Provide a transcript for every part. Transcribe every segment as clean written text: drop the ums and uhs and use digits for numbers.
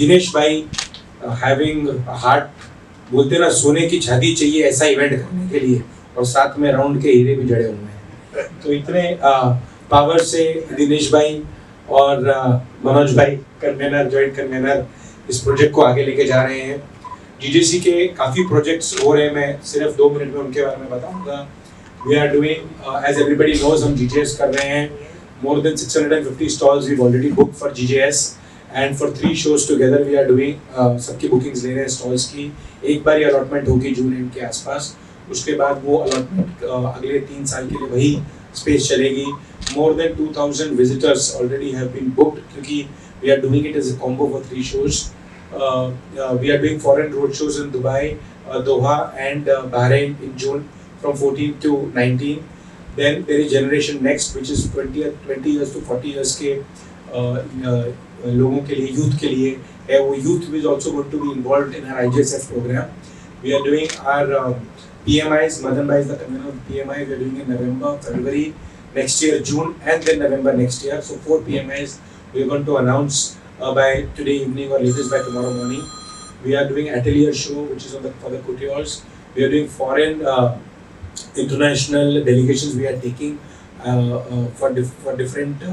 दिनेश भाई having heart, बोलते ना सोने की छाती चाहिए ऐसा इवेंट करने के लिए, और साथ में राउंड के हीरे भी जड़े हुए हैं। तो इतने पावर से दिनेश भाई और मनोज भाई कन्वेनर, जॉइंट कन्वेनर, इस प्रोजेक्ट को आगे लेके जा रहे हैं। जीजेसी के काफ़ी प्रोजेक्ट्स हो रहे हैं, मैं सिर्फ 2 मिनट में उनके बारे में बताऊंगा। We are doing as everybody knows, हम जीजेएस कर रहे हैं। More than 650 stalls we already book for GJS, and for 3 shows together we are doing, सबकी बुकिंग्स ले रहे हैं स्टॉल्स की। एक बार ये अलॉटमेंट होगी जून एंड के आसपास, उसके बाद वो अलॉटमेंट अगले 3 साल के लिए वही स्पेस चलेगी। More than 2000 visitors already have been booked, क्योंकि we are doing it as a combo for 3 shows. We are doing foreign road shows in Dubai, Doha and Bahrain in June from 14 to 19. Then there is Generation Next, which is 20 years to 40 years के लोगों के लिए, youth के लिए है। वो youth is also going to be involved in our IGSF program. We are doing our PMIs. Madan Bhai is the convener of PMI. We are doing in November, February next year, June, and then November next year. So 4 PMIs we are going to announce by today evening or latest by tomorrow morning. We are doing atelier show, which is for the couturiers. We are doing foreign international delegations. We are taking for different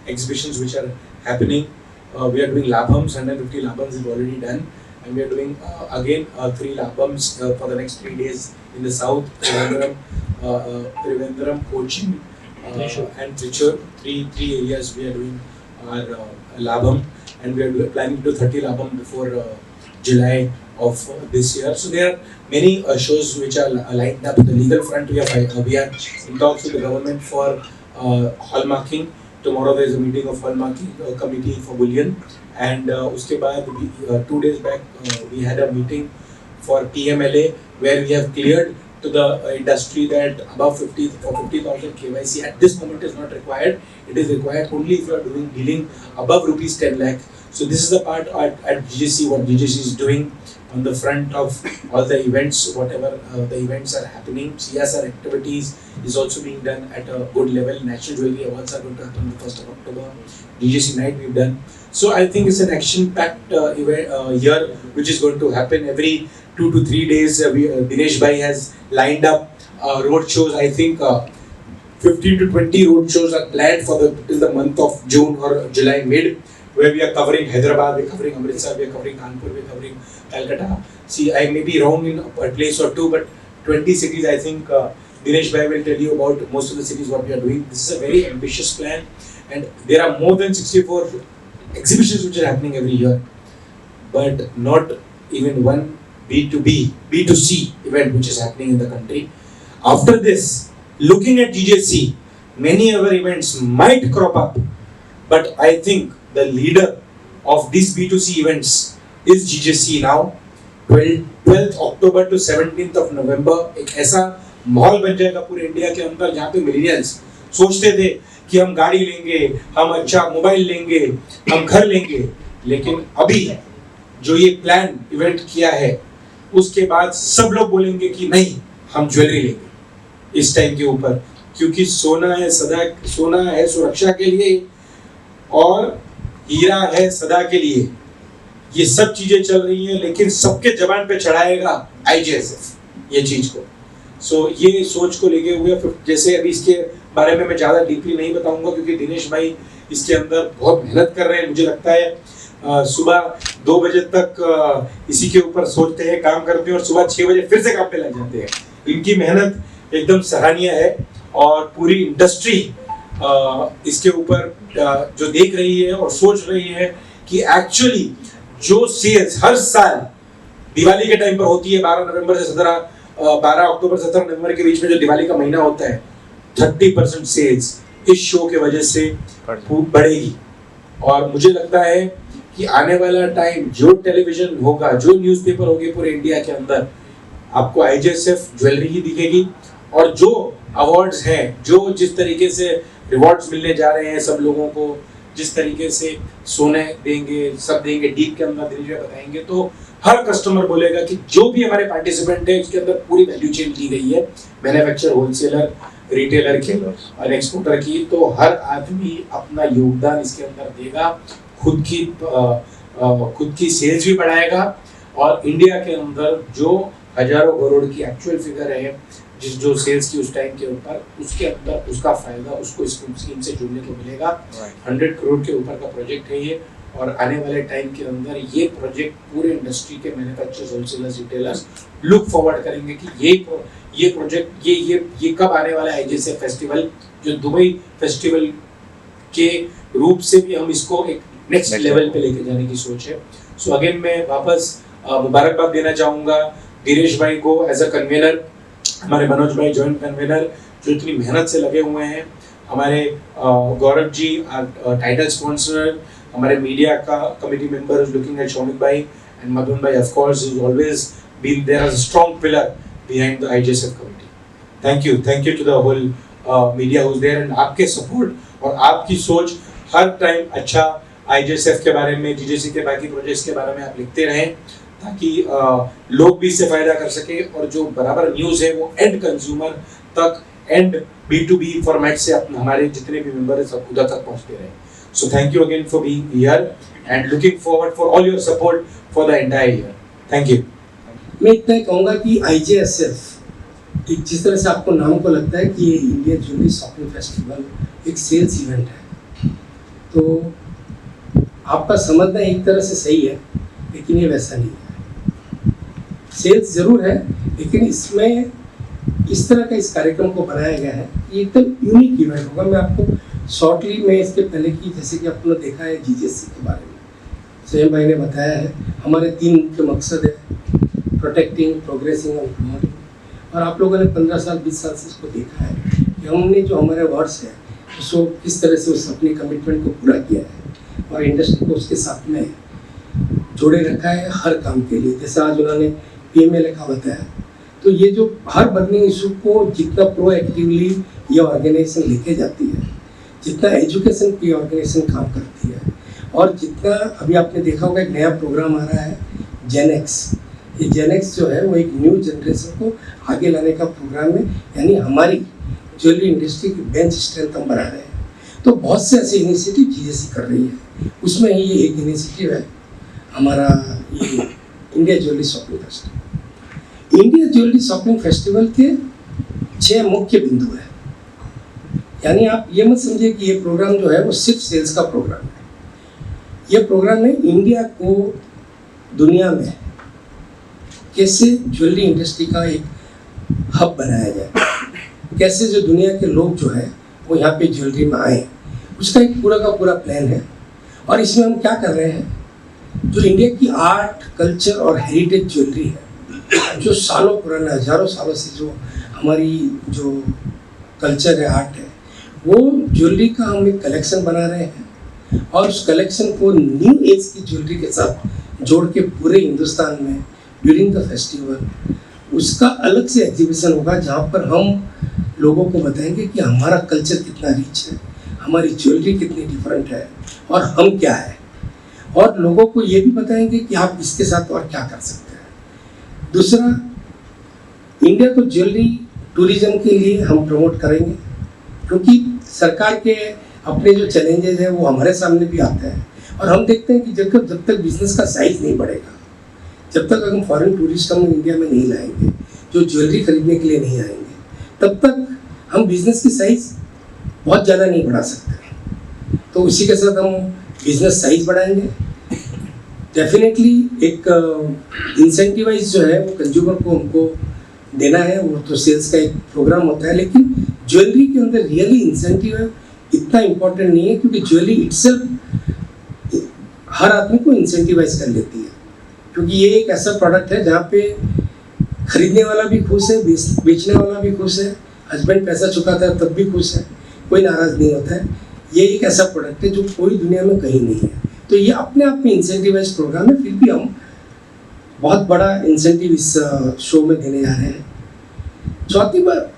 exhibitions which are happening. We are doing labhams. 150 labhams is already done, and we are doing again 3 labhams for the next 3 days in the south, Trivandrum, Cochin, and Trichy. Three areas we are doing our labham, and we are planning to do 30 labham before July of this year. So there are many shows which are lined up. The legal front, we are in talks with the government for hallmarking. Tomorrow there is a meeting of hallmarking committee for bullion, and uske baad 2 days back we had a meeting for PMLA, where we have cleared to the industry that above 50,000 KYC at this moment is not required. It is required only if you are dealing above rupees 10 lakh. So this is the part at GJC, what GJC is doing on the front of all the events, whatever the events are happening. CSR activities is also being done at a good level. National Jewelry Awards are going to happen on the 1st of October. GJC night we've done. So I think it's an action-packed year which is going to happen every 2 to 3 days. Dinesh Bhai has lined up road shows. I think 15 to 20 road shows are planned for till the month of June or July mid, where we are covering Hyderabad, we are covering Amritsar, we are covering Kanpur, we are covering Calcutta. See, I may be wrong in a place or two, but 20 cities, I think Dinesh Bhai will tell you about most of the cities what we are doing. This is a very ambitious plan, and there are more than 64 exhibitions which are happening every year, but not even one B2C event which is happening in the country. After this, looking at GJC, many other events might crop up, but I think the leader of these B2C events is GJC now. 12th October to 17th of November एक ऐसा माहौल बन जाएगा पूरे India के अंदर, जहाँ पे मिलेनियल्स सोचते थे कि हम गाड़ी लेंगे, हम अच्छा मोबाइल लेंगे, हम घर लेंगे, लेकिन अभी जो ये प्लान इवेंट किया है उसके बाद सब लोग बोलेंगे कि नहीं, हम ज्वेलरी लेंगे इस टाइम के ऊपर, क्योंकि सोना है सुरक्षा के लिए, और हीरा है सदा के लिए। ये सब चीजें चल रही हैं, लेकिन सबके जबान पे चढ़ाएगा IGSF ये चीज को। सो ये सोच को लेके हुए, जैसे अभी इसके बारे में मैं ज़्यादा डीपली नहीं बताऊंगा, क्योंकि दिनेश भाई इसके अंदर बहुत मेहनत कर रहे हैं। मुझे लगता है सुबह 2 बजे तक इसी के ऊपर सोचते हैं, काम करते हैं, और सुबह 6 बजे फिर से काम पे लग जाते हैं। इनकी मेहनत एकदम सराहनीय है, और पूरी इंडस्ट्री इसके ऊपर जो देख रही है और सोच रही है कि एक्चुअली जो सेल्स हर साल दिवाली के टाइम पर होती है, 12 अक्टूबर से 17 नवंबर के बीच में जो दिवाली का महीना होता है, 30% सेल्स इस शो के वजह से बढ़ेगी। और मुझे लगता है कि आने वाला टाइम जो टेलीविजन होगा, जो न्यूज़पेपर होगी पूरे इंडिया के अंदर, आपको IGSF ज्वेलरी ही दिखेगी। और जो अवार्ड्स हैं, जो जिस तरीके से रिवॉर्ड्स मिलने जा रहे हैं सब लोगों को, जिस तरीके से सोने देंगे, सब देंगे, डीप के अंदर धीरे धीरे बताएंगे, तो हर कस्टमर बोलेगा कि जो भी हमारे पार्टिसिपेंट है उसके अंदर पूरी वैल्यू चेन की गई है, मैन्युफैक्चरर, होलसेलर, रिटेलर की और एक्सपोर्टर की। तो हर आदमी अपना योगदान इसके अंदर देगा, खुद की खुद की सेल्स भी बढ़ाएगा और इंडिया के अंदर जो हजारों करोड़ की एक्चुअल फिगर है जो सेल्स की उस टाइम के ऊपर, उसके अंदर उसका फायदा उसको इस स्कीम से जुड़ने को मिलेगा। 100 करोड़ के ऊपर का प्रोजेक्ट है ये, और आने वाले टाइम के अंदर ये प्रोजेक्ट पूरे इंडस्ट्री के manufacturers, wholesalers, retailers look forward करेंगे कि ये प्रोजेक्ट ये कब आने वाला है। जैसे फेस्टिवल जो दुबई फेस्टिवल के रूप से भी हम इसको एक नेक्स्ट लेवल पे लेके जाने की सोच है। सो अगेन मैं वापस मुबारकबाद देना चाहूँगा धीरेश भाई को एज अ कन्वीनर, हमारे मनोज भाई जॉइंट कन्वीनर जो इतनी मेहनत से लगे हुए हैं, हमारे गौरव जी टाइटल स्पॉन्सर, हमारे मीडिया का committee member looking at Shaumik भाई एंड मदन भाई of course is always been there as a strong pillar behind the IGSF committee. Thank you to the whole media who is there, and आपके support और आपकी सोच हर time अच्छा आईजीएसएफ के बारे में, जीजेसी के बाकी प्रोजेक्ट्स के बारे में आप लिखते रहें ताकि लोग भी इससे फायदा कर सके और जो बराबर न्यूज़ है वो एंड कंज्यूमर तक, एंड B2B फॉर्मेट से हमारे जितने भी मेंबर हैं सब उधर तक पहुंचते रहे। So thank you again for being here and looking forward for all your support for the entire year. Thank you. मैं इतना ही कहूँगा कि आईजीएसएफ एक जिस तरह से आपको नाम को लगता है कि ये इंडिया ज्वेलरी शॉपिंग फेस्टिवल एक सेल्स इवेंट है, तो आपका समझना एक तरह से सही है, लेकिन ये वैसा नहीं है। सेल्स जरूर है, लेकिन इसमें इस तरह का इस कार्यक्रम को बनाया गया है, ये एकदम यूनिक इवेंट होगा। मैं आपको शॉर्टली में इसके पहले की जैसे कि आपने देखा है जीजेसी के बारे में स्वयं भाई ने बताया है, हमारे 3 मुख्य मकसद है, प्रोटेक्टिंग, प्रोग्रेसिंग और प्रमोटिंग। और आप लोगों ने 15 साल 20 साल से इसको देखा है कि हमने जो हमारे वर्ड्स है उसको किस तरह से उस अपनी कमिटमेंट को पूरा किया है और इंडस्ट्री को उसके साथ में जोड़े रखा है हर काम के लिए। जैसे आज उन्होंने PMLA का बताया, तो ये जो हर बर्निंग इशू को जितना प्रोएक्टिवली ये ऑर्गेनाइजेशन लेके जाती है, जितना एजुकेशन की ऑर्गेनाइजेशन काम करती है, और जितना अभी आपने देखा होगा एक नया प्रोग्राम आ रहा है जेनेक्स। ये जेनेक्स जो है वो एक न्यू जनरेशन को आगे लाने का प्रोग्राम है, यानी हमारी ज्वेलरी इंडस्ट्री की बेंच स्ट्रेंथ हम बढ़ा रहे हैं। तो बहुत से ऐसे इनिशिएटिव जीजेसी कर रही है, उसमें ही ये एक इनिशिएटिव है हमारा ये India jewellery shopping festival. India jewellery shopping festival के 6 मुख्य बिंदु है, यानी आप ये मत समझिए कि ये प्रोग्राम जो है वो सिर्फ सेल्स का प्रोग्राम है। ये प्रोग्राम है इंडिया को दुनिया में कैसे ज्वेलरी इंडस्ट्री का एक हब बनाया जाए, कैसे जो दुनिया के लोग जो है वो यहाँ पे ज्वेलरी में आए, उसका एक पूरा का पूरा प्लान है। और इसमें हम क्या कर रहे हैं, जो इंडिया की आर्ट, कल्चर और हेरिटेज ज्वेलरी है, जो सालों पुराना, हजारों सालों से जो हमारी जो कल्चर है, आर्ट है, वो ज्वेलरी का हम एक कलेक्शन बना रहे हैं और उस कलेक्शन को न्यू एज की ज्वेलरी के साथ जोड़ के पूरे हिंदुस्तान में ड्यूरिंग द फेस्टिवल उसका अलग से एग्जीबिशन होगा, जहाँ पर हम लोगों को बताएंगे कि हमारा कल्चर कितना रिच है, हमारी ज्वेलरी कितनी डिफरेंट है और हम क्या है, और लोगों को ये भी बताएंगे कि आप इसके साथ और क्या कर सकते हैं। दूसरा, इंडिया को ज्वेलरी टूरिज्म के लिए हम प्रमोट करेंगे, क्योंकि सरकार के अपने जो चैलेंजेस हैं वो हमारे सामने भी आते हैं, और हम देखते हैं कि जब तक बिजनेस का साइज नहीं बढ़ेगा, जब तक हम फॉरेन टूरिस्ट हम इंडिया में नहीं लाएंगे, जो ज्वेलरी खरीदने के लिए नहीं आएंगे, तब तक हम बिजनेस की साइज बहुत ज़्यादा नहीं बढ़ा सकते। तो उसी के साथ हम बिजनेस साइज बढ़ाएंगे। डेफिनेटली एक इंसेंटिवाइज जो है वो कंज्यूमर को हमको देना है, वो तो सेल्स का एक प्रोग्राम होता है, लेकिन ज्वेलरी के अंदर रियली इंसेंटिव है इतना इम्पोर्टेंट नहीं है, क्योंकि ज्वेलरी इटसेल्फ हर आदमी को इंसेंटिवाइज कर लेती है, क्योंकि ये एक ऐसा प्रोडक्ट है जहाँ पे खरीदने वाला भी खुश है, बेचने वाला भी खुश है, हस्बैंड पैसा चुकाता है तब भी खुश है, कोई नाराज़ नहीं होता है। ये एक ऐसा प्रोडक्ट है जो कोई दुनिया में कहीं नहीं है, तो ये अपने आप में इंसेंटिवाइज प्रोग्राम है। फिर भी हम बहुत बड़ा इंसेंटिव इस शो में देने जा रहे हैं। चौथी बात,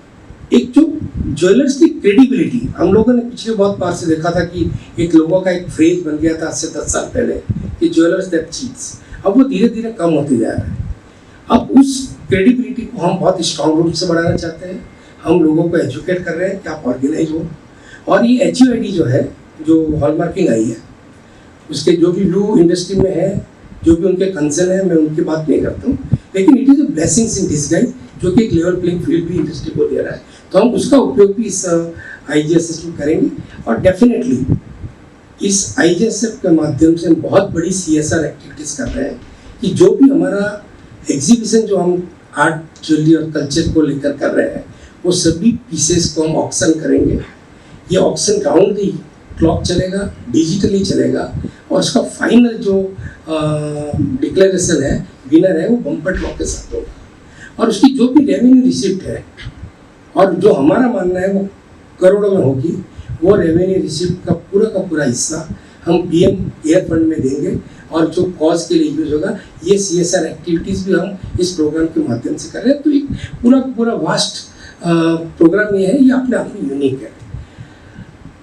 एक जो ज्वेलर्स की क्रेडिबिलिटी, हम लोगों ने पिछले बहुत बार से देखा था कि एक लोगों का एक फ्रेज बन गया था आज से 10 साल पहले कि ज्वेलर्स दैट चीट्स, अब वो धीरे धीरे कम होते जा रहा है। अब उस क्रेडिबिलिटी को हम बहुत स्ट्रॉन्ग रूप से बढ़ाना चाहते हैं। हम लोगों को एजुकेट कर रहे हैं कि आप ऑर्गेनाइज हो, और ये HUID जो है, जो हॉलमार्किंग आई है, उसके जो भी लू इंडस्ट्री में है, जो भी उनके कंसर्न है, मैं उनकी बात नहीं करता हूँ, लेकिन it is a blessings in disguise जो कि एक लेवल प्लेइंग फील्ड भी इंडस्ट्री को दे रहा है, तो हम उसका उपयोग भी इस IGSS में करेंगे। और डेफिनेटली इस IGSF के माध्यम से हम बहुत बड़ी CSR एक्टिविटीज़ कर रहे हैं कि जो भी हमारा एग्जीबिशन जो हम आर्ट, ज्वेलरी और कल्चर को लेकर कर रहे हैं, वो सभी पीसेस को हम ऑक्शन करेंगे। ये ऑक्शन राउंड दी क्लॉक चलेगा, डिजिटली चलेगा, और उसका फाइनल जो डिक्लेरेशन है, विनर है, वो बम्पर ड्रॉ के साथ होगा। और उसकी जो भी रेवेन्यू रिसिप्ट है, और जो हमारा मानना है वो करोड़ों में होगी, वो रेवेन्यू रिसिप्ट का पूरा हिस्सा हम PM एयर फंड में देंगे, और जो कॉज के लिए यूज होगा, ये CSR एक्टिविटीज़ भी हम इस प्रोग्राम के माध्यम से कर रहे हैं। तो एक पूरा वास्ट प्रोग्राम ये है, ये अपने आप में यूनिक है।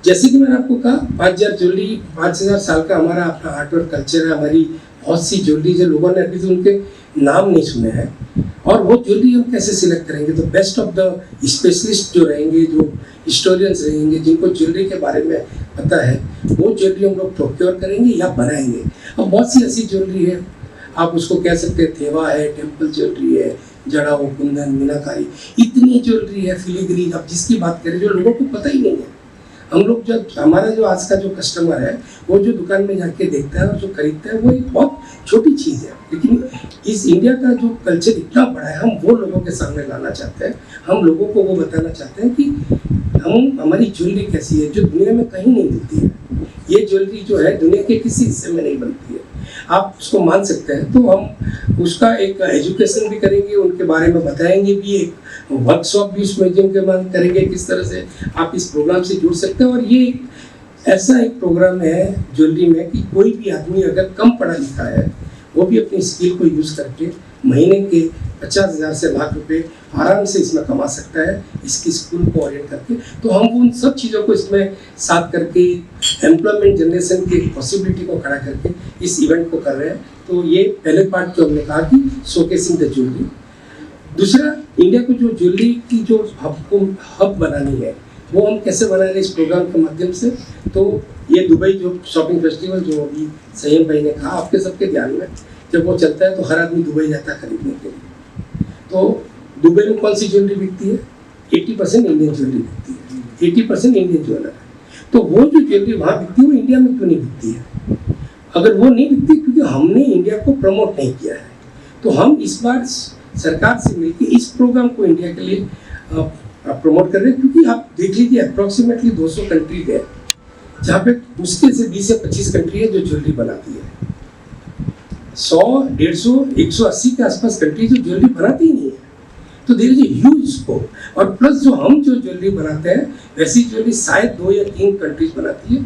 जैसे कि मैंने आपको कहा, 5000 ज्वेलरी, 5000 साल का हमारा अपना आर्ट और कल्चर है, हमारी बहुत सी ज्वेलरी जो लोगों ने अभी तो उनके नाम नहीं सुने हैं, और वो ज्वेलरी हम कैसे सिलेक्ट करेंगे? तो बेस्ट ऑफ द स्पेशलिस्ट जो रहेंगे, जो हिस्टोरियंस रहेंगे, जिनको ज्वेलरी के बारे में पता है, वो ज्वेलरी हम लोग प्रोक्योर करेंगे या बनाएंगे। अब बहुत सी ऐसी ज्वेलरी है, आप उसको कह सकते हैं थेवा है, टेम्पल ज्वेलरी है, जड़ाऊ, कुंदन, मीनाकारी, इतनी ज्वेलरी है, फिलीग्री, अब जिसकी बात करें जो लोगों को पता ही नहीं है। हम लोग जब हमारा जो आज का जो कस्टमर है, वो जो दुकान में जाके देखता है और जो खरीदता है, वो एक बहुत छोटी चीज़ है, लेकिन इस इंडिया का जो कल्चर इतना बड़ा है, हम वो लोगों के सामने लाना चाहते हैं। हम लोगों को वो बताना चाहते हैं कि हमारी ज्वेलरी कैसी है, जो दुनिया में कहीं नहीं मिलती है। ये ज्वेलरी जो है दुनिया के किसी हिस्से में नहीं बनती है, आप उसको मान सकते हैं। तो हम उसका एक एजुकेशन भी करेंगे, उनके बारे में बताएंगे भी, एक वर्कशॉप भी उस म्यूजियम के बाद करेंगे, किस तरह से आप इस प्रोग्राम से जुड़ सकते हैं। और ये ऐसा एक प्रोग्राम है ज्वेलरी में कि कोई भी आदमी अगर कम पढ़ा लिखा है, वो भी अपनी स्किल को यूज़ करके महीने के 50,000 से लाख रुपए आराम से इसमें कमा सकता है, इसकी स्कूल को ओरिएंट करके। तो हम उन सब चीज़ों को इसमें साथ करके एम्प्लॉयमेंट जनरेशन की पॉसिबिलिटी को खड़ा करके इस इवेंट को कर रहे हैं। तो ये पहले पार्ट जो हमने कहा कि शोकेसिंग द ज्वेलरी। दूसरा, इंडिया को जो ज्वेलरी की जो हब बनानी है, वो हम कैसे बनाएंगे इस प्रोग्राम के माध्यम से। तो ये दुबई जो शॉपिंग फेस्टिवल जो अभी संयम भाई ने कहा, आपके सबके ध्यान में, जब वो चलता है तो हर आदमी दुबई जाता है खरीदने के लिए। तो दुबई में कौन सी ज्वेलरी बिकती है? 80% इंडियन ज्वेलरी बिकती है, 80% इंडियन ज्वेलर है। तो वो जो ज्वेलरी वहाँ बिकती है, वो इंडिया में क्यों नहीं बिकती है? अगर वो नहीं बिकती, क्योंकि हमने इंडिया को प्रमोट नहीं किया है। तो हम इस बार सरकार से मिलकर इस प्रोग्राम को इंडिया के लिए प्रमोट कर रहे हैं। क्योंकि आप देख लीजिए, अप्रॉक्सीमेटली 200 कंट्रीज है, जहाँ पे मुश्किल से 20 से 25 कंट्री है जो ज्वेलरी बनाती है। 100, 150, 180 के आसपास कंट्री जो ज्वेलरी बनाती ही नहीं है। तो there is a huge scope. और प्लस जो हम जो ज्वेलरी बनाते हैं, वैसी ज्वेलरी शायद 2 या 3 कंट्रीज बनाती है,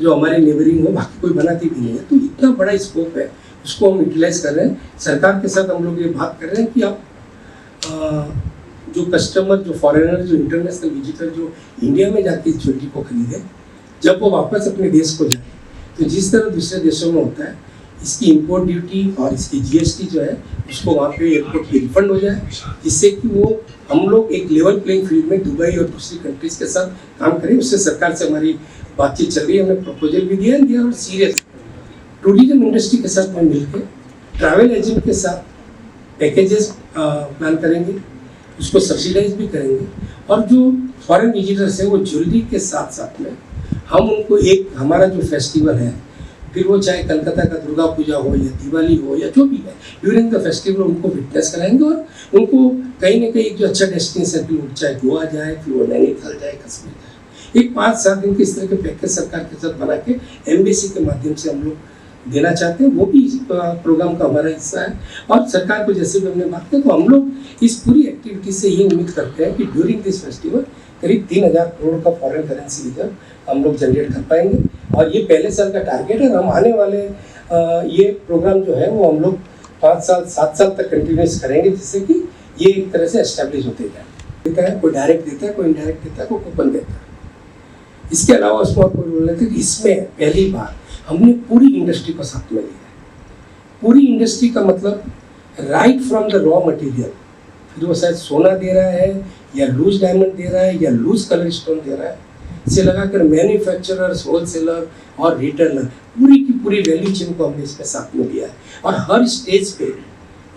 जो हमारे नेबरिंग हो, बाकी कोई बनाती भी नहीं है। तो इतना बड़ा स्कोप है, उसको हम यूटिलाइज कर रहे हैं। सरकार के साथ हम लोग ये बात कर रहे हैं कि आप जो कस्टमर, जो फॉरेनर, जो इंटरनेशनल विजिटर जो इंडिया में जाके इस ज्वेलरी को खरीदे, जब वो वापस अपने देश को जाए, तो जिस तरह दूसरे देशों में होता है, इसकी इंपोर्ट ड्यूटी और इसकी GST जो है, उसको वहाँ पे एयरपोर्ट की रिफंड हो जाए, जिससे कि वो हम लोग एक लेवल प्लेइंग फील्ड में दुबई और दूसरी कंट्रीज के साथ काम करें। उससे सरकार से हमारी बातचीत चल रही है, हमने प्रपोजल भी दिया और सीरियस टूरिज्म इंडस्ट्री के साथ में मिलकर ट्रैवल एजेंट के साथ पैकेजेस प्लान करेंगे, उसको सब्सिडाइज भी करेंगे। और जो फॉरेन विजिटर्स हैं, वो ज्वेलरी के साथ साथ में हम उनको एक हमारा जो फेस्टिवल है, फिर वो चाहे कलकत्ता का दुर्गा पूजा हो या दिवाली हो या जो भी है, ड्यूरिंग द फेस्टिवल उनको विटनेस कराएंगे। और उनको कहीं ना कहीं जो अच्छा डेस्टिनेशन, फिर वो चाहे गोवा जाए, फिर वो नैनीताल जाए, कश्मीर जाए, एक 5-7 दिन के इस तरह के पैकेज सरकार के साथ बना के एम्बेसी के माध्यम से हम लोग देना चाहते हैं। वो भी इस प्रोग्राम का हमारा हिस्सा है। और सरकार को जैसे भी हमने बात की, तो हम लोग इस पूरी एक्टिविटी से ये उम्मीद करते हैं कि ड्यूरिंग दिस फेस्टिवल करीब 3000 करोड़ का फॉरेन करेंसी रिजर्व हम लोग जनरेट कर पाएंगे। और ये पहले साल का टारगेट है। हम आने वाले ये प्रोग्राम जो है वो हम लोग 5 साल 7 साल तक कंटिन्यूस करेंगे, जिससे कि ये एक तरह से एस्टेब्लिश होते जाए। देता है कोई डायरेक्ट देता है, कोई इनडायरेक्ट देता है, कोई कूपन देता है। इसके अलावा उसमें आपको बोल रहे थे कि इसमें पहली बार हमने पूरी इंडस्ट्री को साथ में लिया है। पूरी इंडस्ट्री का मतलब right from the raw material, फिर वो शायद सोना दे रहा है या लूज डायमंड दे रहा है या लूज कलर स्टोन दे रहा है, से लगाकर मैन्युफैक्चरर्स, होलसेलर और रिटेलर, पूरी की पूरी वैल्यू चेन को हमने इसमें साथ में लिया है। और हर स्टेज पे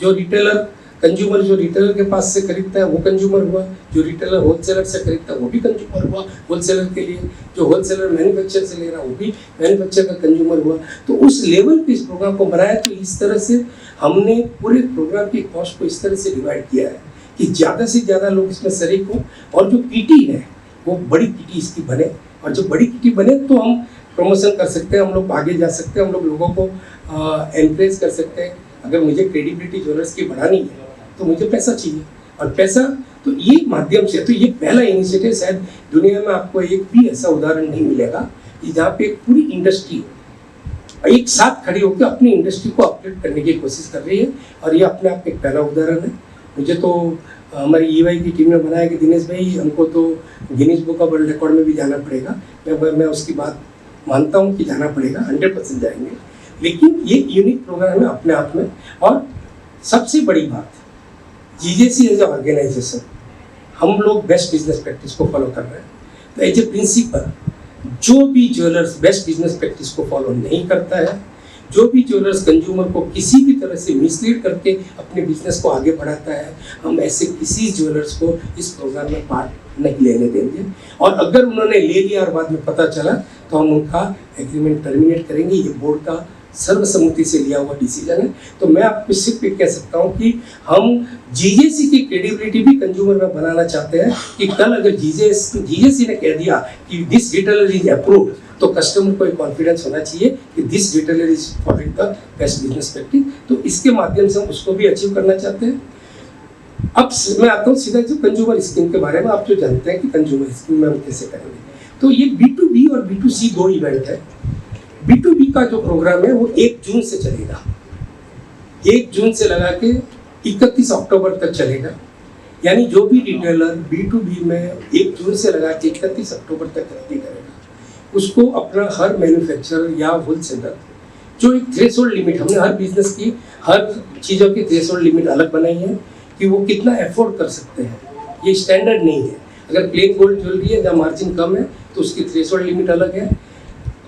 जो रिटेलर कंज्यूमर जो रिटेलर के पास से खरीदता है वो कंज्यूमर हुआ, जो रिटेलर होलसेलर से खरीदता है वो भी कंज्यूमर हुआ होलसेलर के लिए, जो होलसेलर मैन्युफैक्चर से ले रहा है वो भी मैन्युफैक्चर का कंज्यूमर हुआ। तो उस लेवल पे इस प्रोग्राम को बनाया। तो इस तरह से हमने पूरे प्रोग्राम की कॉस्ट को इस तरह से डिवाइड किया है कि ज़्यादा से ज़्यादा लोग इसमें शरीक हों और जो किटी है वो बड़ी किटी इसकी बने। और जब बड़ी किटी बने तो हम प्रमोशन कर सकते हैं, हम लोग आगे जा सकते हैं, हम लोग लोगों को एनकरेज कर सकते हैं। अगर मुझे क्रेडिबिलिटी ज्वेलर्स की बढ़ानी है तो मुझे पैसा चाहिए, और पैसा तो ये माध्यम से, तो ये पहला इनिशिएटिव शायद दुनिया में आपको एक भी ऐसा उदाहरण नहीं मिलेगा कि जहाँ पे एक पूरी इंडस्ट्री एक साथ खड़ी होकर अपनी इंडस्ट्री को अपडेट करने की कोशिश कर रही है। और ये अपने आप में एक पहला उदाहरण है। मुझे तो हमारी ईवाई की टीम ने बनाया कि दिनेश भाई हमको तो Guinness book of world record में भी जाना पड़ेगा। मैं उसकी बात मानता हूँ कि जाना पड़ेगा, 100% जाएंगे। लेकिन ये यूनिक प्रोग्राम है अपने आप में। और सबसे बड़ी बात, जीजेसी एज ए ऑर्गेनाइजेशन हम लोग बेस्ट बिजनेस प्रैक्टिस को फॉलो कर रहे हैं। तो एज ए प्रिंसिपल जो भी ज्वेलर्स बेस्ट बिजनेस प्रैक्टिस को फॉलो नहीं करता है, जो भी ज्वेलर्स कंज्यूमर को किसी भी तरह से मिसलीड करके अपने बिजनेस को आगे बढ़ाता है, हम ऐसे किसी ज्वेलर्स को इस प्रोग्राम में पार्ट नहीं लेने देंगे। और अगर उन्होंने ले लिया और बाद में पता चला तो हम उनका एग्रीमेंट टर्मिनेट करेंगे। ये बोर्ड का सर्वसम्मति से लिया हुआ डिसीजन है। तो मैं आपको सिर्फ ये कह सकता हूँ कि हम जीजेसी की क्रेडिबिलिटी भी कंज्यूमर में बनाना चाहते हैं कि कल अगर जीजेसी ने कह दिया कि दिस रिटेलर इज अप्रूव्ड, तो कस्टमर को एक कॉन्फिडेंस होना चाहिए कि this retailer is following the best business practice. तो इसके माध्यम से हम उसको भी अचीव करना चाहते हैं। अब मैं आता हूँ सीधा जो कंज्यूमर स्कीम के बारे में। आप जो जानते हैं कि कंज्यूमर स्कीम में हम कैसे करेंगे, तो ये B2B और B2C दो इवेंट है। B2B का जो प्रोग्राम है वो 1 जून से चलेगा, 1 जून से लगा के 31 अक्टूबर तक चलेगा। यानी जो भी रिटेलर B2B में 1 जून से लगा के 31 अक्टूबर तक खरीदी करेगा, उसको अपना हर मैन्युफैक्चरर या होलसेलर जो एक थ्रेशोल्ड लिमिट, हमने हर बिजनेस की हर चीज़ों की थ्रेशोल्ड लिमिट अलग बनाई है कि वो कितना अफोर्ड कर सकते हैं। ये स्टैंडर्ड नहीं है। अगर प्लेन गोल्ड ज्वेलरी है जहाँ मार्जिन कम है तो उसकी थ्रेशोल्ड लिमिट अलग है,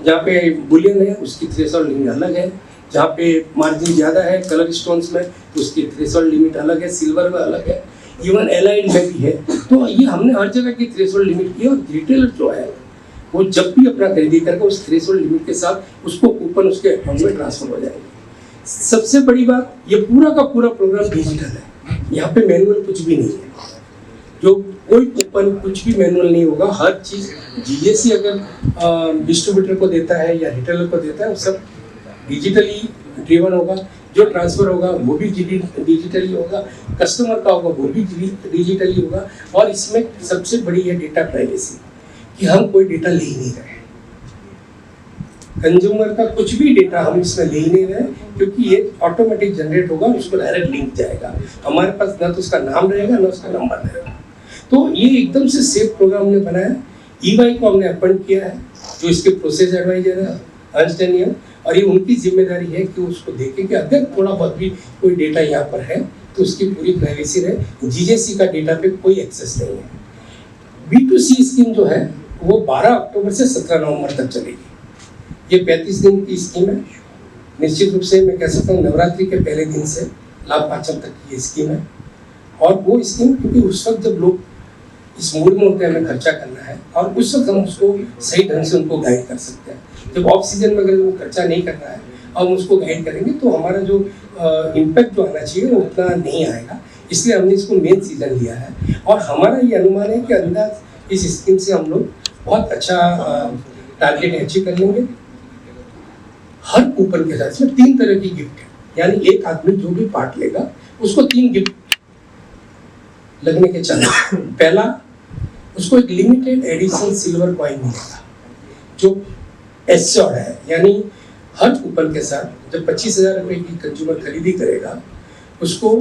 जहाँ पे बुलियन है उसकी थ्रेशोल्ड लिमिट अलग है, जहाँ पे मार्जिन ज़्यादा है कलर स्टोन्स में तो उसकी थ्रेशोल्ड लिमिट अलग है, सिल्वर में अलग है, इवन एलाइड में भी है। तो ये हमने हर जगह की थ्रेशोल्ड लिमिट की। और रिटेलर जो है वो जब भी अपना खरीदी करके उस थ्रेशोल्ड लिमिट के साथ उसको कूपन उसके अकाउंट में ट्रांसफर हो जाएंगे। सबसे बड़ी बात, ये पूरा का पूरा प्रोग्राम डिजिटल है, यहाँ पे मैनुअल कुछ भी नहीं है। जो कोई कूपन कुछ भी मैनुअल नहीं होगा। हर चीज़ जीएससी अगर डिस्ट्रीब्यूटर को देता है या रिटेलर को देता है वो सब डिजिटली ड्रिवन होगा। जो ट्रांसफ़र होगा वो भी डिजिटली होगा, कस्टमर का होगा वो भी डिजिटली होगा। और इसमें सबसे बड़ी है डेटा प्राइवेसी, कि हम कोई डेटा ले ही नहीं रहे, कंज्यूमर का कुछ भी डेटा हम इसमें ले ही नहीं रहे, क्योंकि ये ऑटोमेटिक जनरेट होगा, उसको डायरेक्ट लिंक जाएगा। हमारे पास ना तो उसका नाम रहेगा ना उसका नंबर रहेगा। तो ये एकदम से सेफ प्रोग्राम हमने बनाया। ईवाई को हमने अपॉइंट किया है जो इसके प्रोसेस एडवाइजर है, अर्न्स्ट एंड यंग, और ये उनकी जिम्मेदारी है कि उसको देखें कि अगर थोड़ा बहुत भी कोई डेटा यहाँ पर है तो उसकी पूरी प्राइवेसी रहे। जीजेसी का डेटा पे कोई एक्सेस नहीं है। B2C स्कीम जो है वो 12 अक्टूबर से 17 नवंबर तक चलेगी। ये 35 दिन की स्कीम है। निश्चित रूप से मैं कह सकता हूँ नवरात्रि के पहले दिन से लाभ पांचम तक की ये स्कीम है। और वो स्कीम क्योंकि उस वक्त जब लोग इस मूड में होते हैं हमें खर्चा करना है, और उस वक्त हम उसको सही ढंग से उनको गाइड कर सकते हैं। जब ऑफ सीजन में अगर वो खर्चा नहीं करना है और हम उसको गाइड करेंगे तो हमारा जो इम्पैक्ट जो आना चाहिए वो उतना नहीं आएगा। इसलिए हमने इसको मेन सीजन लिया है। और हमारा ये अनुमान है कि अंदाज इस स्कीम से हम लोग बहुत अच्छा टारगेट अचीव कर लेंगे। हर कूपन के साथ इसमें 3 तरह की गिफ्ट है, यानी एक आदमी जो भी पार्ट लेगा उसको 3 गिफ्ट लगने के चाहिए। पहला, उसको एक लिमिटेड एडिशन सिल्वर कॉइन मिलेगा जो एश्योर्ड है, यानी हर कूपन के साथ जब 25,000 रुपये की कंज्यूमर खरीदी करेगा उसको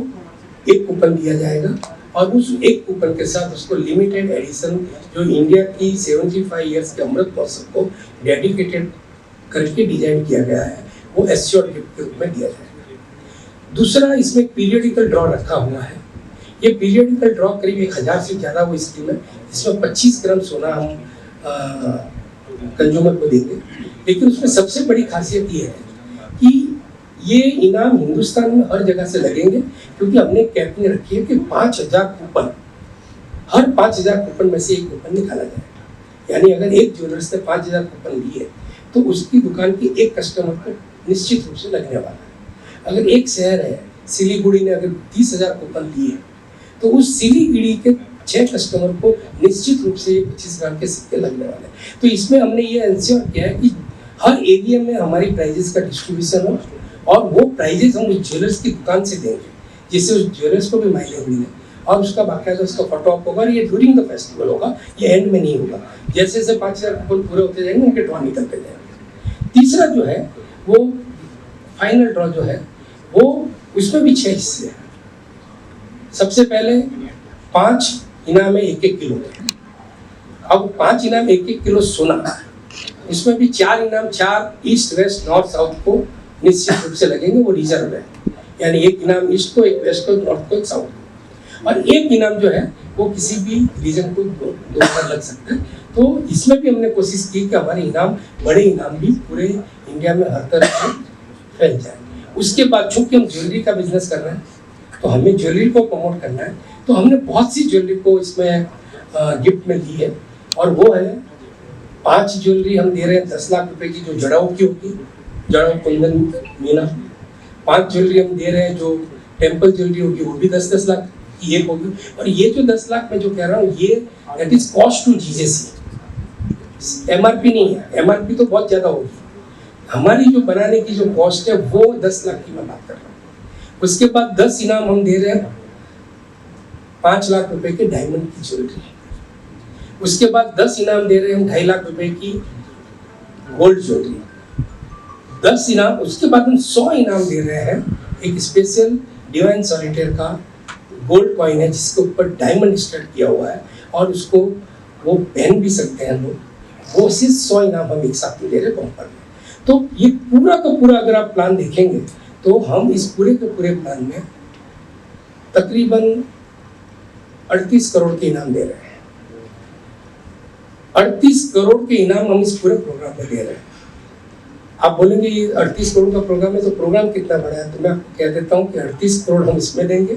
एक कूपन दिया जाएगा। और उस एक कूपन के साथ उसको लिमिटेड एडिशन जो इंडिया की 75 ईयर्स के अमृत महोत्सव को डेडिकेटेड करके डिजाइन किया गया है वो एश्योर्ड गिफ्ट के रूप में दिया जाएगा। दूसरा, इसमें पीरियडिकल ड्रॉ रखा हुआ है। ये पीरियडिकल ड्रॉ करीब 1000 से ज़्यादा वो स्कीम है। इसमें 25 ग्राम सोना हम कंज्यूमर को देंगे। लेकिन उसमें सबसे बड़ी खासियत ये है ये इनाम हिंदुस्तान में हर जगह से लगेंगे, क्योंकि हमने कैपिंग रखी है कि 5,000 कूपन, हर 5,000 कूपन में से एक कूपन निकाला जाएगा। यानी अगर एक ज्वेलर्स ने 5,000 कूपन लिए तो उसकी दुकान की एक कस्टमर को निश्चित रूप से लगने वाला है। अगर एक शहर है सिलीगुड़ी ने अगर 30,000 कूपन लिए तो उस सिलीगुड़ी के 6 कस्टमर को निश्चित रूप से 25 ग्राम के सिक्के लगने वाले हैं। तो इसमें हमने ये इंश्योर किया है कि हर एरिया में हमारी प्राइजेस का डिस्ट्रीब्यूशन हो, और वो प्राइजेस हम उस ज्वेलर्स की दुकान से देंगे, जिससे उस ज्वेलर्स को भी माइलेज मिले, और उसका बाकायदा उसका फोटो ऑप होगा। ये ड्यूरिंग द फेस्टिवल होगा, ये एंड में नहीं होगा। जैसे जैसे 5,000 कूपन पूरे होते जाएंगे उनके ड्रॉ निकलते जाएंगे। तीसरा जो है वो फाइनल ड्रॉ जो है वो उसमें भी 6 हिस्से हैं। सबसे पहले 5 इनाम है 1-1 किलो। अब 5 इनाम 1-1 किलो सोना, इसमें भी 4 इनाम 4 ईस्ट वेस्ट नॉर्थ साउथ को निश्चित रूप से लगेंगे, वो रिजर्व है। यानी एक इनाम ईस्ट को, एक वेस्ट को, एक नॉर्थ को, एक साउथ को, और एक इनाम जो है वो किसी भी रीजन को 2 बार लग सकता है। तो इसमें भी हमने कोशिश की कि हमारे इनाम, बड़े इनाम भी पूरे इंडिया में हर तरफ से फैल जाए। उसके बाद चूंकि हम ज्वेलरी का बिजनेस कर रहे हैं तो हमें ज्वेलरी को प्रमोट करना है, तो हमने बहुत सी ज्वेलरी को इसमें गिफ्ट में दी है, और वो है 5 ज्वेलरी हम दे रहे हैं 10 लाख रुपए की, जो जड़ाऊ की होगी, जड़ाऊ कुंदन मीना। 5 ज्वेलरी हम दे रहे हैं जो टेम्पल ज्वेलरी होगी, वो भी 10-10 लाख की एक होगी। और ये जो 10 लाख मैं जो कह रहा हूँ, ये that is cost to GJC, MRP नहीं है। एमआरपी तो बहुत ज्यादा होगी, हमारी जो बनाने की जो कॉस्ट है वो 10 लाख की मैं बात कर रहा हूँ। उसके बाद 10 इनाम हम दे रहे हैं 5 लाख रुपए के डायमंड की ज्वेलरी। उसके बाद 10 इनाम दे रहे हैं हम 2.5 लाख रुपए की गोल्ड ज्वेलरी। 10 इनाम, उसके बाद हम 100 इनाम दे रहे हैं एक स्पेशल डिवाइन सॉलिटेयर का गोल्ड कॉइन है, जिसके ऊपर डायमंड स्टड किया हुआ है, और उसको वो पहन भी सकते हैं लोग। वो सिर्फ 100 इनाम हम एक साथ दे रहे हैं बम्पर में। तो ये पूरा का पूरा अगर आप प्लान देखेंगे तो हम इस पूरे के पूरे प्लान में तकरीबन 38 करोड़ के इनाम दे रहे हैं। 38 करोड़ के इनाम हम इस पूरे प्रोग्राम में दे रहे हैं। आप बोलेंगे ये 38 करोड़ का प्रोग्राम है, तो प्रोग्राम कितना बड़ा है? तो मैं आपको कह देता हूँ कि 38 करोड़ हम इसमें देंगे,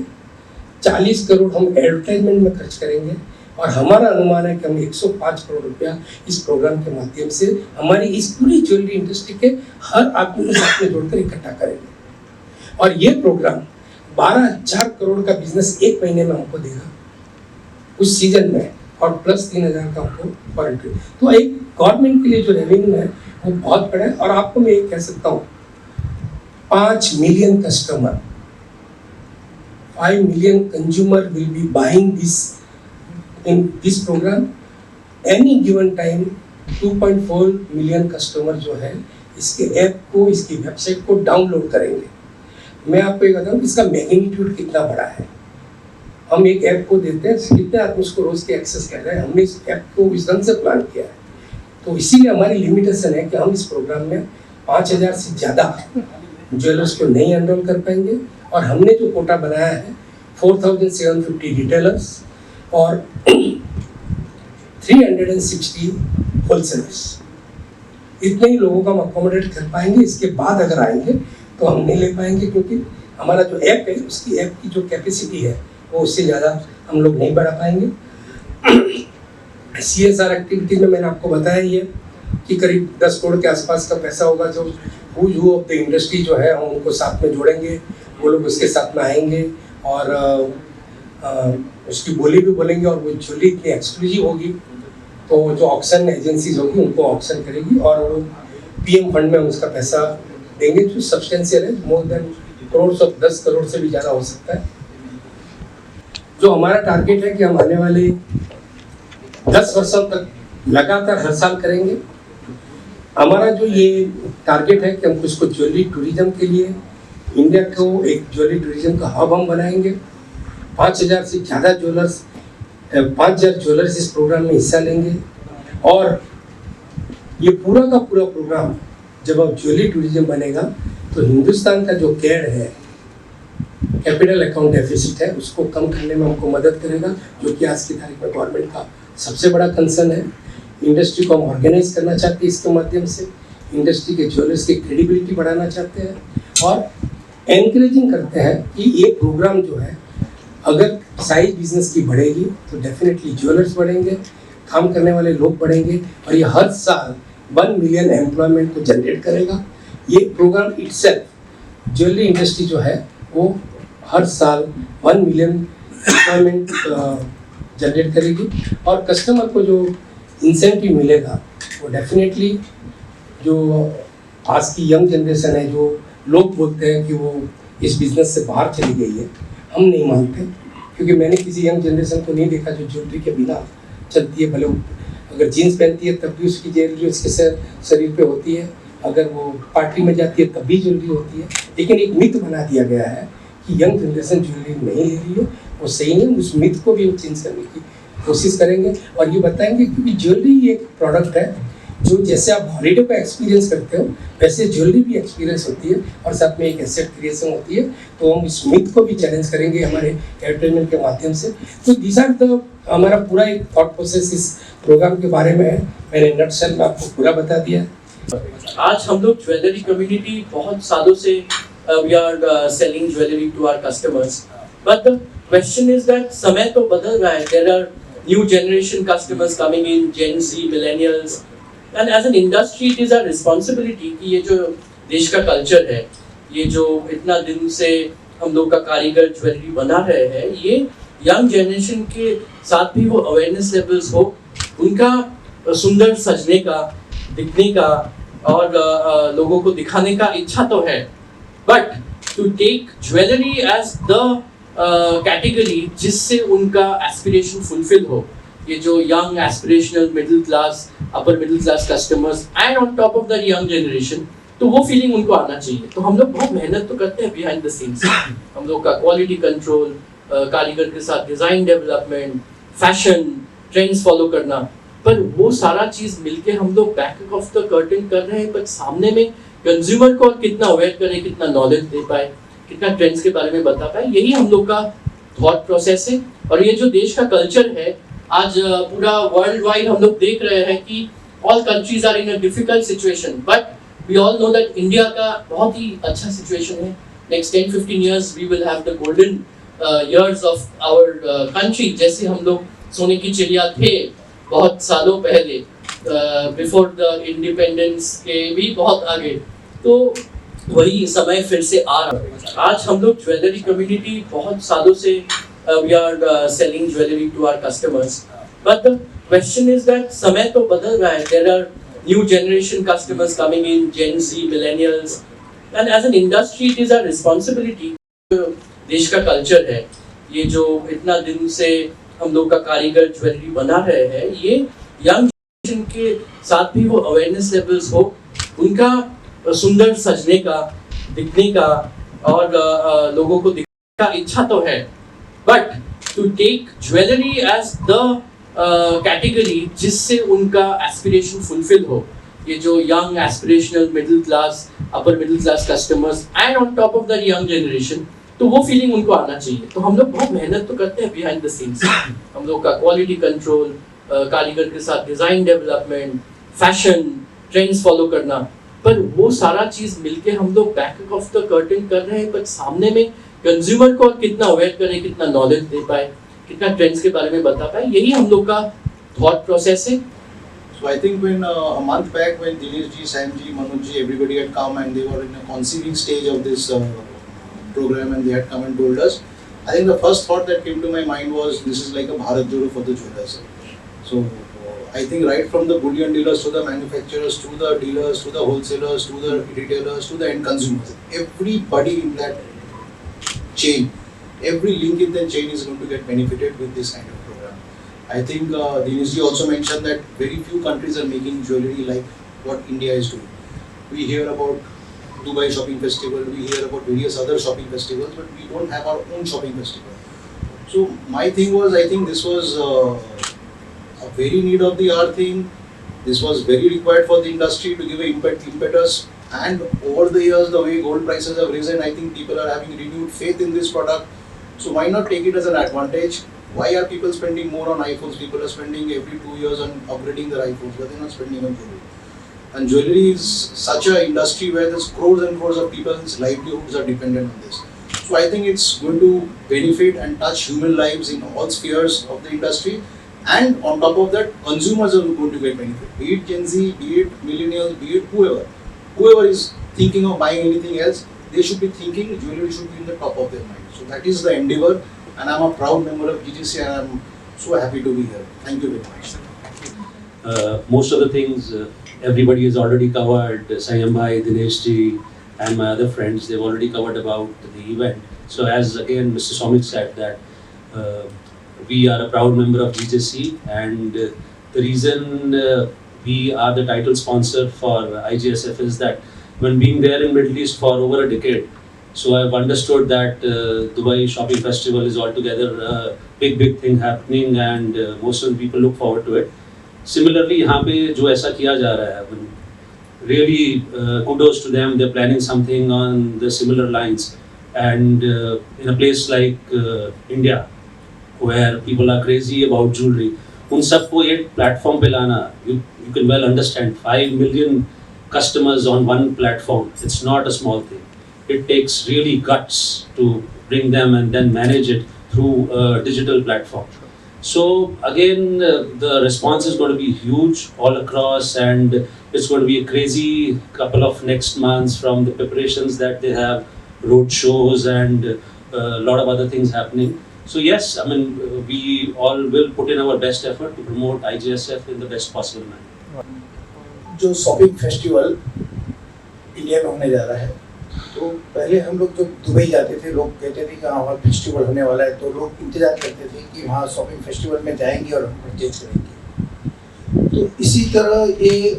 40 करोड़ हम एडवर्टाइजमेंट में खर्च करेंगे, और हमारा अनुमान है कि हम 105 करोड़ रुपया इस प्रोग्राम के माध्यम से हमारी इस पूरी ज्वेलरी इंडस्ट्री के हर आदमी को साथ में जोड़कर इकट्ठा करेंगे। और ये प्रोग्राम 12,000 करोड़ का बिजनेस एक महीने में हमको देगा उस सीजन में, और प्लस 3,000 का हमको पर एंट्री। तो एक गवर्नमेंट के लिए जो रेवेन्यू है वो बहुत बड़ा है। और आपको मैं ये कह सकता हूँ 5 million customer, 5 million consumer will be buying this in this program. Any given time 2.4 million customer जो है इसके ऐप को, इसकी वेबसाइट को डाउनलोड करेंगे। मैं आपको ये बताऊँ इसका मैग्नीट्यूड कितना बड़ा है। हम एक ऐप को देते हैं, कितने आदमी उसको रोज के एक्सेस कर रहे हैं। हमने इस ऐप को इस ढंग से प्लान किया है, तो इसीलिए हमारी लिमिटेशन है कि हम इस प्रोग्राम में 5,000 से ज़्यादा ज्वेलर्स को नहीं एनरोल कर पाएंगे। और हमने जो कोटा बनाया है 4,750 रिटेलर्स और 360 होलसेलर्स, इतने ही लोगों को हम अकोमोडेट कर पाएंगे। इसके बाद अगर आएंगे तो हम नहीं ले पाएंगे, क्योंकि हमारा जो ऐप है उसकी ऐप की जो कैपेसिटी है वो उससे ज़्यादा हम लोग नहीं बढ़ा पाएंगे। CSR एक्टिविटी में मैंने आपको बताया ही है कि करीब 10 करोड़ के आसपास का पैसा होगा। जो who's who of the industry जो है हम उनको साथ में जोड़ेंगे, वो लोग उसके साथ में आएंगे और उसकी बोली भी बोलेंगे। और वो ज्वेलरी इतनी एक्सक्लूसिव होगी तो जो ऑक्शन एजेंसीज होगी उनको ऑक्शन करेगी, और वो PM फंड में हम उसका पैसा देंगे जो सब्सटेंशियल है, मोर देन करोड़, 10 करोड़ से भी ज़्यादा हो सकता है। जो हमारा टारगेट है कि हम आने वाले 10 वर्षों तक लगातार हर साल करेंगे। हमारा जो ये टारगेट है कि हम इसको ज्वेलरी टूरिज्म के लिए इंडिया को एक ज्वेलरी टूरिज्म का हब हम बनाएंगे। 5,000 से ज़्यादा ज्वेलर्स, 5,000 ज्वेलर्स इस प्रोग्राम में हिस्सा लेंगे। और ये पूरा का पूरा प्रोग्राम जब अब ज्वेलरी टूरिज्म बनेगा तो हिंदुस्तान का जो कैड है, कैपिटल अकाउंट डेफिसिट है, उसको कम करने में हमको मदद करेगा, जो कि आज की तारीख में गवर्नमेंट का सबसे बड़ा कंसर्न है। इंडस्ट्री को हम ऑर्गेनाइज करना चाहते हैं इसके माध्यम से, इंडस्ट्री के ज्वेलर्स की क्रेडिबिलिटी बढ़ाना चाहते हैं और एनकरेजिंग करते हैं कि ये प्रोग्राम जो है अगर साइज बिजनेस की बढ़ेगी तो डेफिनेटली ज्वेलर्स बढ़ेंगे, काम करने वाले लोग बढ़ेंगे और ये हर साल 1 मिलियन एम्प्लॉयमेंट को जनरेट करेगा। ये प्रोग्राम इटसेल्फ ज्वेलरी इंडस्ट्री जो है वो हर साल 1 मिलियन एम्प्लॉयमेंट जनरेट करेगी और कस्टमर को जो इंसेंटिव मिलेगा वो डेफिनेटली जो आज की यंग जनरेशन है, जो लोग बोलते हैं कि वो इस बिज़नेस से बाहर चली गई है, हम नहीं मानते, क्योंकि मैंने किसी यंग जनरेशन को नहीं देखा जो ज्वेलरी के बिना चलती है। भले वो अगर जीन्स पहनती है तब भी उसकी ज्वेलरी उसके शरीर पे होती है, अगर वो पार्टी में जाती है तब भी ज्वेलरी होती है। लेकिन एक मिथ बना दिया गया है कि यंग जनरेशन ज्वेलरी नहीं ले रही है, वो सही नहीं। उस मिथ को भी वो चेंज करने की कोशिश करेंगे और ये बताएंगे क्योंकि ज्वेलरी एक प्रोडक्ट है जो जैसे आप हॉलीडे का एक्सपीरियंस करते हो वैसे ज्वेलरी भी एक्सपीरियंस होती है और साथ में एक एसेट क्रिएशन होती है। तो हम इस मिथ को भी चैलेंज करेंगे हमारे एंटरटेनमेंट के माध्यम से। तो दिस आर द हमारा पूरा एक थॉट प्रोसेस इस प्रोग्राम के बारे में है। मैंने नटशेल में आपको पूरा बता दिया है। आज हम लोग ज्वेलरी कम्युनिटी बहुत सालों से we are selling jewellery to our customers, but the question is that समय तो बदल रहा है। There are new generation customers coming in, gen Z, millennials, and as an industry it is our responsibility कि ये जो देश का कल्चर है, ये जो इतना दिन से हम लोग का कारीगर ज्वेलरी बना रहे हैं, ये यंग जनरेशन के साथ भी वो अवेयरनेस लेवल्स हो, उनका सुंदर सजने का, दिखने का और लोगों को दिखाने का इच्छा तो है, but to take jewellery as the category जिससे उनका एस्पिरेशन फुलफिल हो, ये जो young aspirational middle class, upper middle class customers and on top of the young generation, तो वो फीलिंग उनको आना चाहिए। तो हम लोग बहुत मेहनत तो करते हैं बिहाइंड द सीन्स। हम लोग का क्वालिटी कंट्रोल, कारीगर के साथ design development, fashion trends follow करना, पर वो सारा चीज मिलके हम लोग बैक ऑफ द कर्टन कर रहे हैं, पर सामने में कंज्यूमर को और कितना अवेयर करें, कितना नॉलेज दे पाए, कितना ट्रेंड्स के बारे में बता पाए, यही हम लोग का थॉट प्रोसेस है। और ये जो देश का कल्चर है, आज पूरा वर्ल्ड वाइड हम लोग देख रहे हैं कि all countries are in a difficult situation, but we all know that India का बहुत ही अच्छा सिचुएशन है। Next 10-15 years we will have the golden years of our country. जैसे हम लोग सोने की चिड़िया थे बहुत सालों पहले, बिफोर द इंडिपेंडेंस के भी बहुत आगे, तो वही समय फिर से आ रहा है। आज हम लोग ज्वेलरी कम्युनिटी बहुत सालों से we are selling jewellery to our customers, but the question is that समय तो बदल रहा है। There are new generation customers coming in, gen Z, millennials, and as an industry it is our responsibility. देश का कल्चर है, ये जो इतना दिन से हम लोग का कारीगर ज्वेलरी बना रहे हैं, ये यंग जनरेशन के साथ भी वो अवेयरनेस लेवल्स हो, उनका सुंदर सजने का, दिखने का और लोगों को दिखाने का इच्छा तो है, but to take jewellery as the category जिससे उनका एस्पिरेशन फुलफिल हो, ये जो young aspirational middle class, upper middle class customers and on top of the young generation, तो वो फीलिंग उनको आना चाहिए। तो हम लोग बहुत मेहनत तो करते हैं बिहाइंड द सीन्स। हम लोग का क्वालिटी कंट्रोल, कारीगर के साथ design development, fashion trends follow करना, पर वो सारा चीज मिलके हम लोग बैक ऑफ द कर्टन कर रहे हैं, पर सामने में कंज्यूमर को और कितना अवेयर करें, कितना नॉलेज दे पाए, कितना ट्रेंड्स के बारे में बता पाए, यही हम लोग का थॉट प्रोसेस है। So I think when a month back when Dinesh ji, Sam ji, Manoj ji, everybody had come and they were in a conceiving stage of this program and they had come and told us, I think the first thought that came to my mind was this is like a Bharat Joro for the jewelers. So I think right from the bullion dealers to the manufacturers to the dealers to the wholesalers to the retailers to the end consumers, everybody in that chain, every link in the chain is going to get benefited with this kind of program. I think Dinesh ji also mentioned that very few countries are making jewelry like what India is doing. We hear about Dubai Shopping Festival, we hear about various other shopping festivals, but we don't have our own shopping festival. So my thing was, I think this was a very need of the hour thing. This was very required for the industry to give an impetus. And over the years, the way gold prices have risen, I think people are having renewed faith in this product. So why not take it as an advantage? Why are people spending more on iPhones? People are spending every 2 years on upgrading their iPhones, but they're not spending on jewelry. And jewelry is such a industry where there's crores and crores of people's livelihoods are dependent on this. So I think it's going to benefit and touch human lives in all spheres of the industry. And on top of that, consumers are going to get benefit. Be it Gen Z, be it millennials, be it whoever. Whoever is thinking of buying anything else, they should be thinking jewelry should be in the top of their mind. So that is the endeavor, and I'm a proud member of GTC, and I'm so happy to be here. Thank you very much. Most of the things everybody has already covered. Sayam bhai, Dinesh ji, and my other friends, they've already covered about the event. So as again Mr. Somik said that we are a proud member of GTC, and the reason we are the title sponsor for IGSF is that when being there in Middle East for over a decade, so I've understood that Dubai Shopping Festival is altogether a big thing happening, and most of the people look forward to it. Similarly, यहाँ पे जो ऐसा किया जा रहा है, really kudos to them. They're planning something on the similar lines, and in a place like India, where people are crazy about jewelry, उन सबको एक platform पे लाना, you can well understand 5 million customers on one platform. It's not a small thing. It takes really guts to bring them and then manage it through a digital platform. So again, the response is going to be huge all across, and it's going to be a crazy couple of next months from the preparations that they have, road shows and a lot of other things happening. So yes, I mean, we all will put in our best effort to promote IGSF in the best possible manner. जो shopping festival India में होने जा रहा है, तो पहले हम लोग जब दुबई जाते थे, लोग कहते थे कि हाँ वहाँ फेस्टिवल होने वाला है, तो लोग इंतजार करते थे कि वहाँ शॉपिंग फेस्टिवल में जाएंगे और हम परचेज करेंगे। तो इसी तरह ये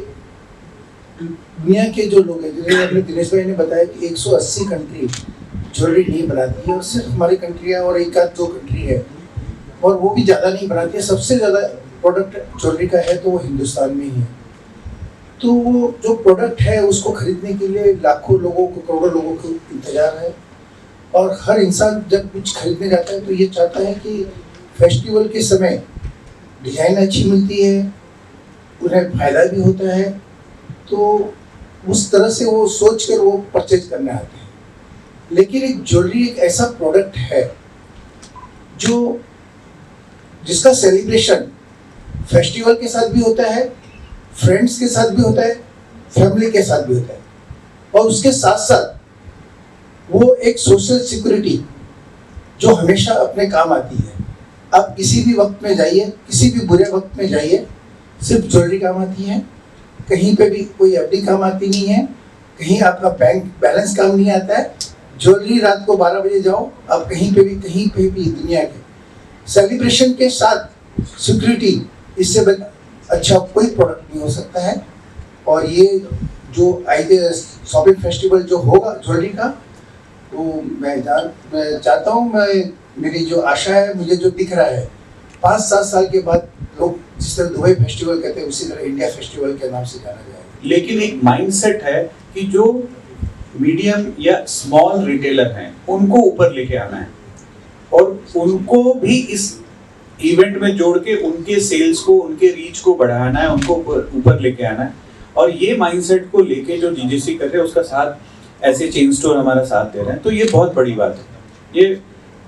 दुनिया के जो लोग हैं, जैसे अपने दिनेश भाई ने बताया कि 180 कंट्री ज्वेलरी नहीं बनाती है, और सिर्फ हमारी कंट्री है और एक आध दो कंट्री है, और वो भी ज़्यादा नहीं बनाती है। सबसे ज़्यादा प्रोडक्ट ज्वेलरी का है तो वो हिंदुस्तान में ही है। तो वो जो प्रोडक्ट है उसको खरीदने के लिए लाखों लोगों को, करोड़ों लोगों को इंतजार है, और हर इंसान जब कुछ खरीदने जाता है तो ये चाहता है कि फेस्टिवल के समय डिज़ाइन अच्छी मिलती है, उन्हें फ़ायदा भी होता है, तो उस तरह से वो सोच कर वो परचेज करने आते हैं। लेकिन एक ज्वेलरी एक ऐसा प्रोडक्ट है जो जिसका सेलिब्रेशन फेस्टिवल के साथ भी होता है, फ्रेंड्स के साथ भी होता है, फैमिली के साथ भी होता है, और उसके साथ साथ वो एक सोशल सिक्योरिटी जो हमेशा अपने काम आती है। आप किसी भी वक्त में जाइए, किसी भी बुरे वक्त में जाइए, सिर्फ ज्वेलरी काम आती है, कहीं पे भी कोई एफडी काम आती नहीं है, कहीं आपका बैंक बैलेंस काम नहीं आता है। ज्वेलरी रात को 12 बजे जाओ, आप कहीं पे भी दुनिया के सेलिब्रेशन के साथ सिक्योरिटी, इससे अच्छा कोई प्रोडक्ट नहीं हो सकता है। और ये जो IGSF शॉपिंग फेस्टिवल जो होगा ज्वेलरी का, तो मैं चाहता हूँ, मेरी जो आशा है, मुझे जो दिख रहा है, 5-7 साल के बाद लोग जिस तरह दुबई फेस्टिवल कहते हैं उसी तरह इंडिया फेस्टिवल के नाम से जाना जाएगा। लेकिन एक माइंडसेट है कि जो मीडियम या स्मॉल रिटेलर हैं उनको ऊपर लेके आना है, और उनको भी इस इवेंट में जोड़ के उनके सेल्स को, उनके रीच को बढ़ाना है, उनको ऊपर लेके आना है। और ये माइंडसेट को लेके जो DGC कर रहे हैं, उसका साथ ऐसे चेन स्टोर हमारा साथ दे रहे हैं, तो ये बहुत बड़ी बात है। ये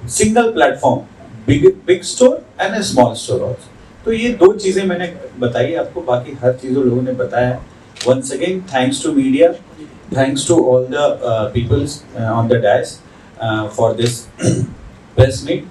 single platform, big store and A small store also. तो ये दो चीजें मैंने बताई आपको, बाकी हर चीज़ों लोगों ने बताया। Once again thanks to media, thanks to all the people on the dais for this press meet.